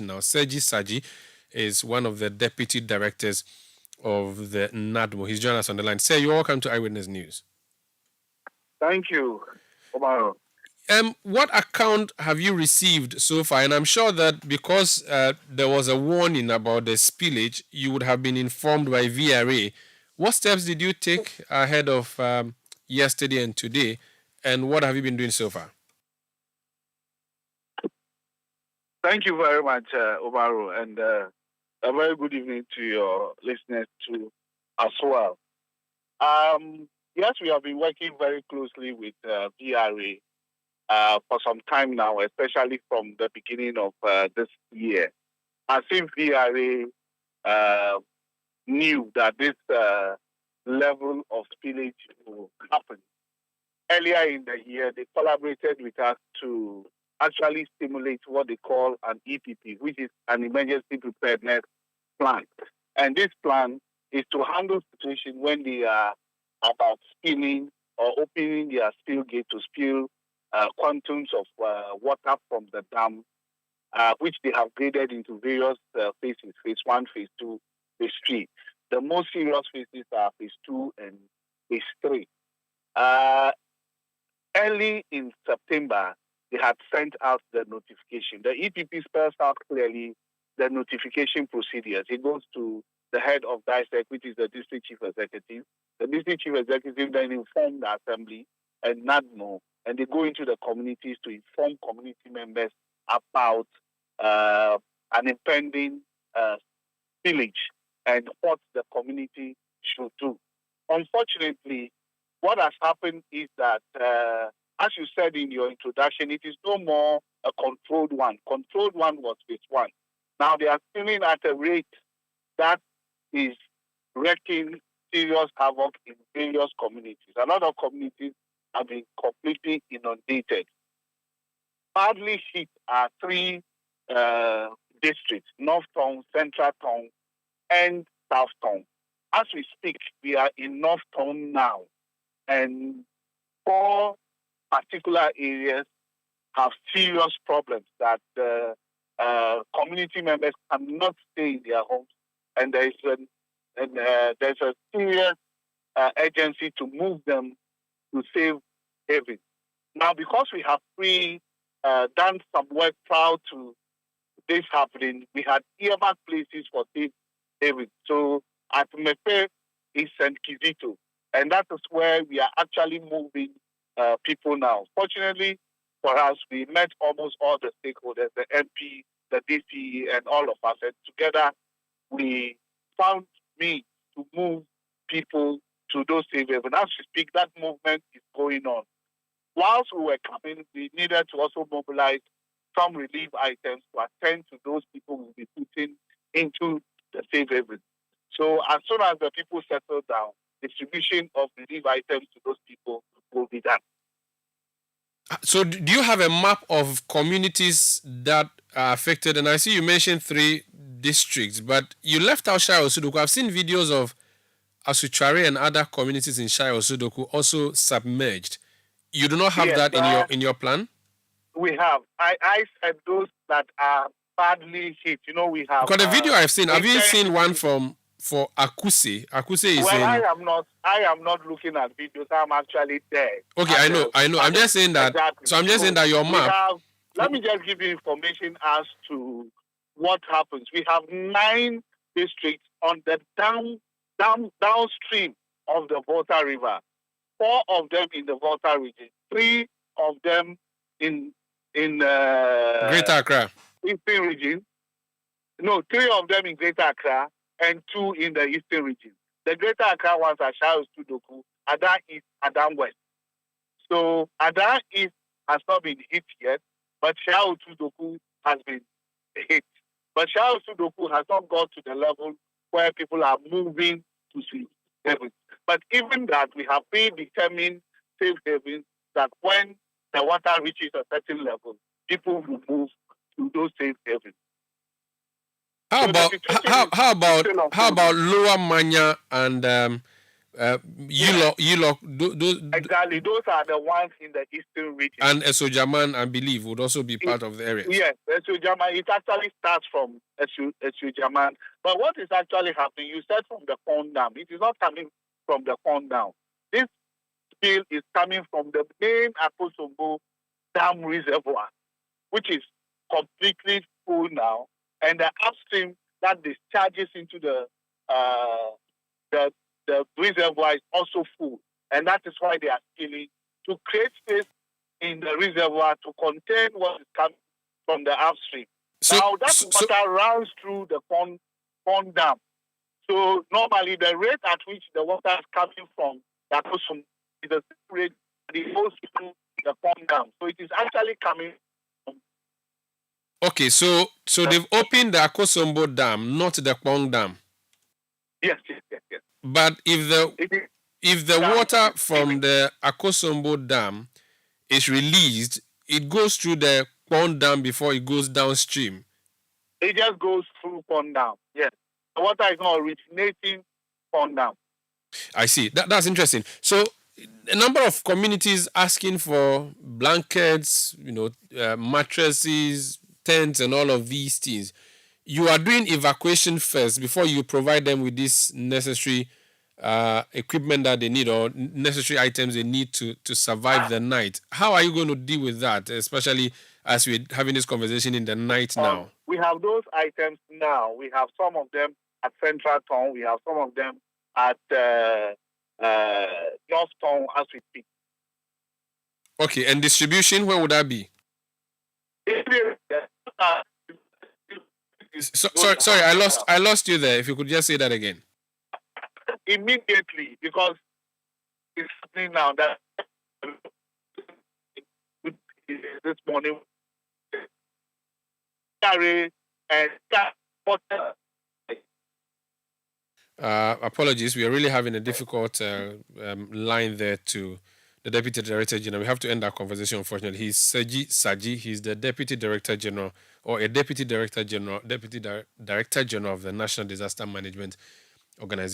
now. Sergi Saji is one of the deputy directors of the NADMO. He's joined us on the line. Sir, you're welcome to Eyewitness News. Thank you, Omar. What account have you received so far? And I'm sure that because there was a warning about the spillage, you would have been informed by VRA. What steps did you take ahead of yesterday and today? And what have you been doing so far? Thank you very much, Omar, and a very good evening to your listeners too, as well. Yes, we have been working very closely with VRA for some time now, especially from the beginning of this year. I think VRA knew that this level of spillage will happen. Earlier in the year, they collaborated with us to actually stimulate what they call an EPP, which is an emergency preparedness plan. And this plan is to handle situations when they are about spilling or opening their spill gate to spill quantums of water from the dam, which they have graded into various phases, phase 1, phase 2, phase 3. The most serious phases are phase 2 and phase 3. Early in September, they had sent out the notification. The EPP spells out clearly the notification procedures. It goes to the head of DISEC, which is the district chief executive. The district chief executive then informs the assembly and NADMO, and they go into the communities to inform community members about an impending spillage and what the community should do. Unfortunately, what has happened is that, as you said in your introduction, it is no more a controlled one. Controlled one was phase 1. Now they are spilling at a rate that is wreaking serious havoc in various communities. A lot of communities have been completely inundated. Badly hit are 3 districts: North Town, Central Town, and South Town. As we speak, we are in North Town now, and 4 particular areas have serious problems that community members cannot stay in their homes, and there's a serious urgency to move them to safe haven. Now, because we have done some work prior to this happening, we had earmarked places for safe haven. So at Mepe is St. Kizito, and that is where we are actually moving people now. Fortunately for us, we met almost all the stakeholders, the MP, the DC, and all of us, and together we found means to move people to those safe havens. As we speak, that movement is going on. Whilst we were coming, we needed to also mobilize some relief items to attend to those people who will be putting into the safe haven. So as soon as the people settle down, distribution of relief items to those people will be done. So do you have a map of communities that are affected? And I see you mentioned 3 districts, but you left out Shire Osudoku. I've seen videos of Asuchare and other communities in Shire Osudoku also submerged. You do not have that in your plan? We have. I said those that are badly hit. You know, we have. Because the video I've seen, have you seen one for Akuse? Akuse is well, I am not looking at videos. I'm actually there. Okay, I know. I'm just saying that. Exactly. So I'm just saying that your map. Let me just give you information as to what happens. We have 9 districts on the downstream of the Volta River. 4 of them in the Volta region. 3 of them in Greater Accra. Eastern region. No, 3 of them in Greater Accra and 2 in the Eastern region. The Greater Accra ones are Shire Osudoku, Ada East, Adam West. So Ada East has not been hit yet, but Shire Osudoku has been hit. But Shire Osudoku has not got to the level where people are moving to safe havens. But even that, we have predetermined safe havens that when the water reaches a certain level, people will move to those safe havens. How about Lower Manya and Exactly. Those are the ones in the eastern region. And Esojaman, I believe, would also be part of the areas. Yes, Esojaman. It actually starts from Esojaman. But what is actually happening? You said from the Kpong Dam. It is not coming from the Kpong Dam. This spill is coming from the main Akosombo Dam reservoir, which is completely full now, and the upstream that discharges into the reservoir is also full, and that is why they are spilling to create space in the reservoir to contain what is coming from the upstream. Now that water runs through the Kpong Dam. So normally the rate at which the water is coming from the Akosombo is the same rate that it goes through the Kpong Dam. So it is actually coming. Okay, so they've opened the Akosombo Dam, not the Kpong Dam. Yes. But if the water from the Akosombo Dam is released, it goes through the Kpong Dam before it goes downstream. It just goes through Kpong Dam. Yes, the water is not originating Kpong Dam. I see. That's interesting. So a number of communities asking for blankets, mattresses, tents, and all of these things. You are doing evacuation first before you provide them with this necessary equipment that they need or necessary items they need to survive the night. How are you going to deal with that, especially as we're having this conversation in the night now? We have those items now. We have some of them at Central Town. We have some of them at North Town as we speak. Okay, and distribution, where would that be? Sorry, I lost you there. If you could just say that again. Immediately, because it's happening now that this morning apologies, we are really having a difficult line there to the Deputy Director General. We have to end our conversation, unfortunately. He's Seji Saji. He's the Deputy Director General, or a Deputy Director General of the National Disaster Management Organization.